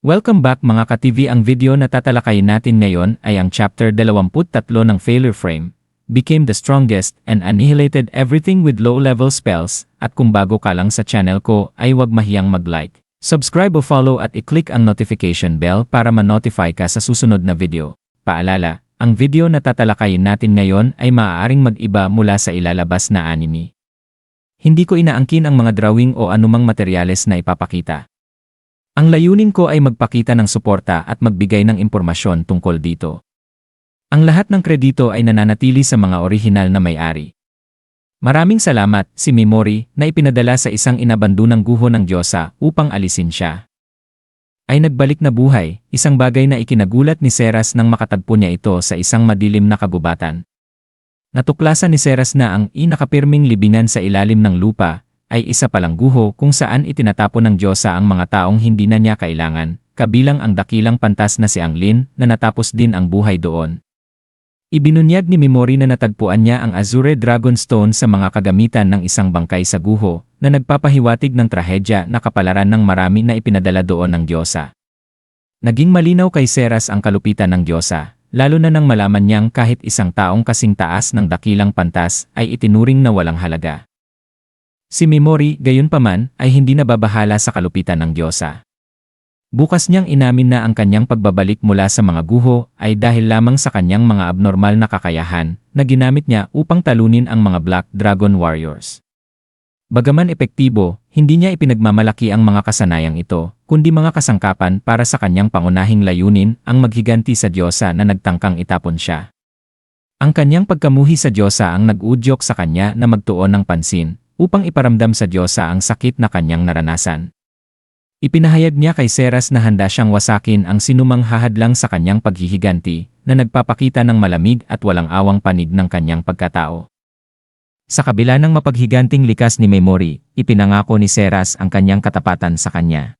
Welcome back mga ka-TV. Ang video na tatalakayin natin ngayon ay ang chapter 23 ng Failure Frame, Became the Strongest and Annihilated Everything with Low-Level Spells. At kung bago ka lang sa channel ko ay huwag mahiyang mag-like, subscribe o follow at i-click ang notification bell para ma-notify ka sa susunod na video. Paalala, ang video na tatalakayin natin ngayon ay maaaring mag-iba mula sa ilalabas na anime. Hindi ko inaangkin ang mga drawing o anumang materyales na ipapakita. Ang layunin ko ay magpakita ng suporta at magbigay ng impormasyon tungkol dito. Ang lahat ng kredito ay nananatili sa mga orihinal na may-ari. Maraming salamat, si Mimori, na ipinadala sa isang inabandunang guho ng Diyosa upang alisin siya. Ay nagbalik na buhay, isang bagay na ikinagulat ni Seras nang makatagpo niya ito sa isang madilim na kagubatan. Natuklasan ni Seras na ang nakapirming libingan sa ilalim ng lupa ay isa palang guho kung saan itinatapon ng Diyosa ang mga taong hindi na niya kailangan, kabilang ang dakilang pantas na si Anglin na natapos din ang buhay doon. Ibinunyag ni Mimori na natagpuan niya ang Azure Dragonstone sa mga kagamitan ng isang bangkay sa guho na nagpapahiwatig ng trahedya na kapalaran ng marami na ipinadala doon ng Diyosa. Naging malinaw kay Seras ang kalupitan ng Diyosa, lalo na nang malaman niyang kahit isang taong kasing taas ng dakilang pantas ay itinuring na walang halaga. Si Mimori, gayunpaman, ay hindi nababahala sa kalupitan ng Diyosa. Bukas niyang inamin na ang kanyang pagbabalik mula sa mga guho ay dahil lamang sa kanyang mga abnormal na kakayahan na ginamit niya upang talunin ang mga Black Dragon Warriors. Bagaman epektibo, hindi niya ipinagmamalaki ang mga kasanayang ito, kundi mga kasangkapan para sa kanyang pangunahing layunin ang maghiganti sa Diyosa na nagtangkang itapon siya. Ang kanyang pagkamuhi sa Diyosa ang nag-udyok sa kanya na magtuon ng pansin, upang iparamdam sa Diyosa ang sakit na kanyang naranasan. Ipinahayag niya kay Seras na handa siyang wasakin ang sinumang hahadlang sa kanyang paghihiganti na nagpapakita ng malamig at walang awang panig ng kanyang pagkatao. Sa kabila ng mapaghiganting likas ni Mimori, ipinangako ni Seras ang kanyang katapatan sa kanya.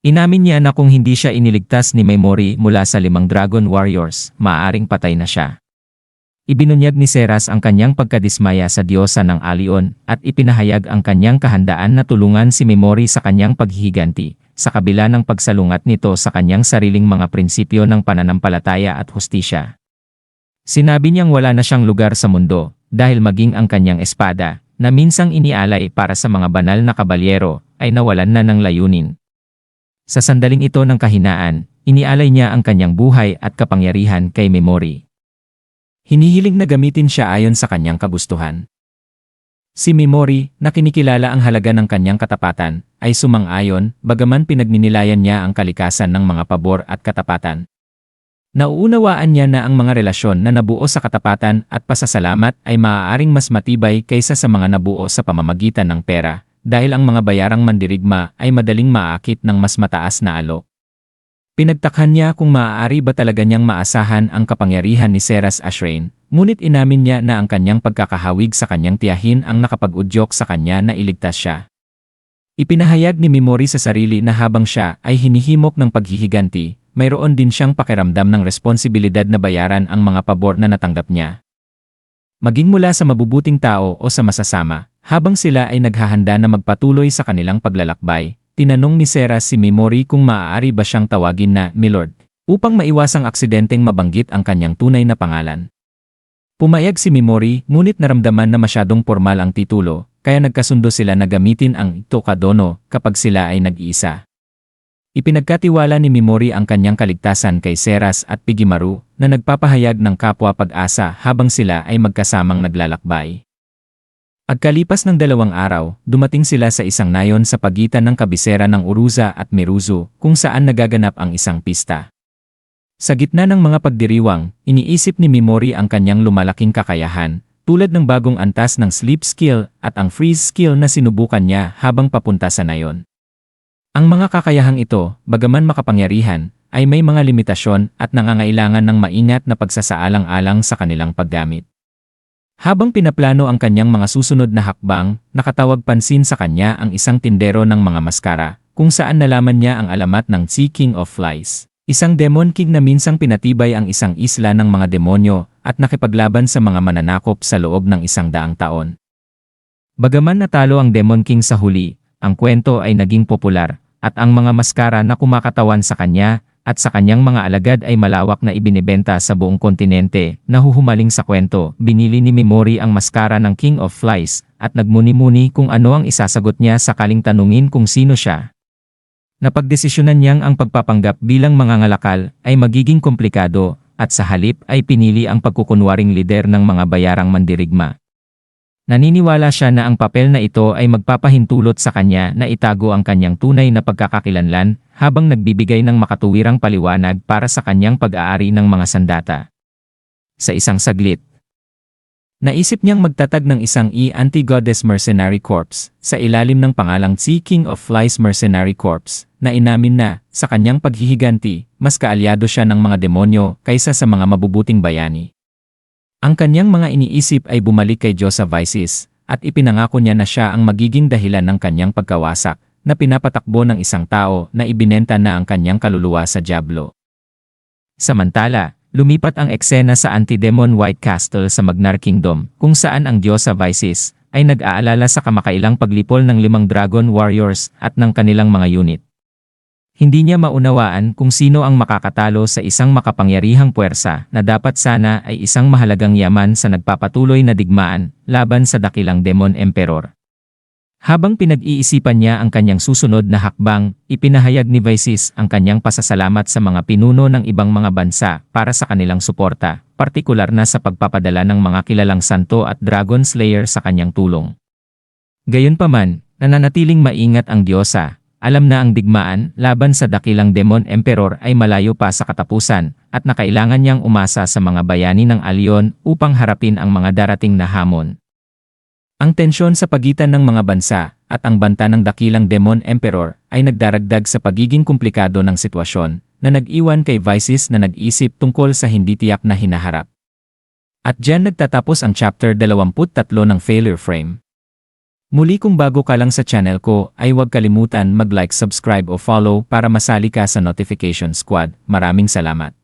Inamin niya na kung hindi siya iniligtas ni Mimori mula sa 5 Dragon Warriors, maaaring patay na siya. Ibinunyag ni Seras ang kanyang pagkadismaya sa Diyosa ng Alion at ipinahayag ang kanyang kahandaan na tulungan si Mimori sa kanyang paghihiganti, sa kabila ng pagsalungat nito sa kanyang sariling mga prinsipyo ng pananampalataya at hustisya. Sinabi niyang wala na siyang lugar sa mundo, dahil maging ang kanyang espada, na minsang inialay para sa mga banal na kabalyero, ay nawalan na ng layunin. Sa sandaling ito ng kahinaan, inialay niya ang kanyang buhay at kapangyarihan kay Mimori. Hinihiling na gamitin siya ayon sa kanyang kagustuhan. Si Mimori, na kinikilala ang halaga ng kanyang katapatan, ay sumang-ayon, bagaman pinagninilayan niya ang kalikasan ng mga pabor at katapatan. Nauunawaan niya na ang mga relasyon na nabuo sa katapatan at pasasalamat ay maaaring mas matibay kaysa sa mga nabuo sa pamamagitan ng pera, dahil ang mga bayarang mandirigma ay madaling maaakit ng mas mataas na alok. Pinagtakhan niya kung maaari ba talaga niyang maasahan ang kapangyarihan ni Seras Ashrain, ngunit inamin niya na ang kanyang pagkakahawig sa kanyang tiyahin ang nakapag-udyok sa kanya na iligtas siya. Ipinahayag ni Mimori sa sarili na habang siya ay hinihimok ng paghihiganti, mayroon din siyang pakiramdam ng responsibilidad na bayaran ang mga pabor na natanggap niya. Maging mula sa mabubuting tao o sa masasama, habang sila ay naghahanda na magpatuloy sa kanilang paglalakbay, tinanong ni Seras si Mimori kung maaari ba siyang tawagin na Milord, upang maiwasang aksidenteng mabanggit ang kanyang tunay na pangalan. Pumayag si Mimori, ngunit naramdaman na masyadong formal ang titulo, kaya nagkasundo sila na gamitin ang Tokadono kapag sila ay nag-iisa. Ipinagkatiwala ni Mimori ang kanyang kaligtasan kay Seras at Pigimaru na nagpapahayag ng kapwa pag-asa habang sila ay magkasamang naglalakbay. Pagkalipas ng 2 araw, dumating sila sa isang nayon sa pagitan ng kabisera ng Uruza at Miruzu kung saan nagaganap ang isang pista. Sa gitna ng mga pagdiriwang, iniisip ni Mimori ang kanyang lumalaking kakayahan, tulad ng bagong antas ng sleep skill at ang freeze skill na sinubukan niya habang papunta sa nayon. Ang mga kakayahang ito, bagaman makapangyarihan, ay may mga limitasyon at nangangailangan ng maingat na pagsasaalang-alang sa kanilang paggamit. Habang pinaplano ang kanyang mga susunod na hakbang, nakatawag pansin sa kanya ang isang tindero ng mga maskara, kung saan nalaman niya ang alamat ng Sea King of Flies, isang demon king na minsang pinatibay ang isang isla ng mga demonyo at nakipaglaban sa mga mananakop sa loob ng 100 taon. Bagaman natalo ang Demon King sa huli, ang kwento ay naging popular at ang mga maskara na kumakatawan sa kanya at sa kanyang mga alagad ay malawak na ibinebenta sa buong kontinente. Nahuhumaling sa kwento, binili ni Memory ang maskara ng King of Flies at nagmuni-muni kung ano ang isasagot niya sakaling tanungin kung sino siya. Napagdesisyonan niyang ang pagpapanggap bilang mangangalakal ay magiging komplikado at sa halip ay pinili ang pagkukunwaring lider ng mga bayarang mandirigma. Naniniwala siya na ang papel na ito ay magpapahintulot sa kanya na itago ang kanyang tunay na pagkakakilanlan habang nagbibigay ng makatuwirang paliwanag para sa kanyang pag-aari ng mga sandata. Sa isang saglit, naisip niyang magtatag ng isang Anti-Goddess Mercenary Corps sa ilalim ng pangalang King of Flies Mercenary Corps na inamin na, sa kanyang paghihiganti, mas kaalyado siya ng mga demonyo kaysa sa mga mabubuting bayani. Ang kanyang mga iniisip ay bumalik kay Diosa Vices at ipinangako niya na siya ang magiging dahilan ng kanyang pagkawasak na pinapatakbo ng isang tao na ibinenta na ang kanyang kaluluwa sa Diablo. Samantala, lumipat ang eksena sa Anti-Demon White Castle sa Magnar Kingdom kung saan ang Diosa Vices ay nag-aalala sa kamakailang paglipol ng 5 Dragon Warriors at ng kanilang mga unit. Hindi niya maunawaan kung sino ang makakatalo sa isang makapangyarihang puwersa na dapat sana ay isang mahalagang yaman sa nagpapatuloy na digmaan laban sa dakilang Demon Emperor. Habang pinag-iisipan niya ang kanyang susunod na hakbang, ipinahayag ni Vices ang kanyang pasasalamat sa mga pinuno ng ibang mga bansa para sa kanilang suporta, partikular na sa pagpapadala ng mga kilalang santo at Dragon Slayer sa kanyang tulong. Gayunpaman, nananatiling maingat ang Diyosa. Alam na ang digmaan laban sa dakilang Demon Emperor ay malayo pa sa katapusan at nakailangan niyang umasa sa mga bayani ng Alyon upang harapin ang mga darating na hamon. Ang tensyon sa pagitan ng mga bansa at ang banta ng dakilang Demon Emperor ay nagdaragdag sa pagiging komplikado ng sitwasyon na nag-iwan kay Vices na nag-isip tungkol sa hindi tiyak na hinaharap. At diyan nagtatapos ang chapter 23 ng Failure Frame. Muli kung bago ka lang sa channel ko ay huwag kalimutan mag-like, subscribe o follow para masali ka sa notification squad. Maraming salamat.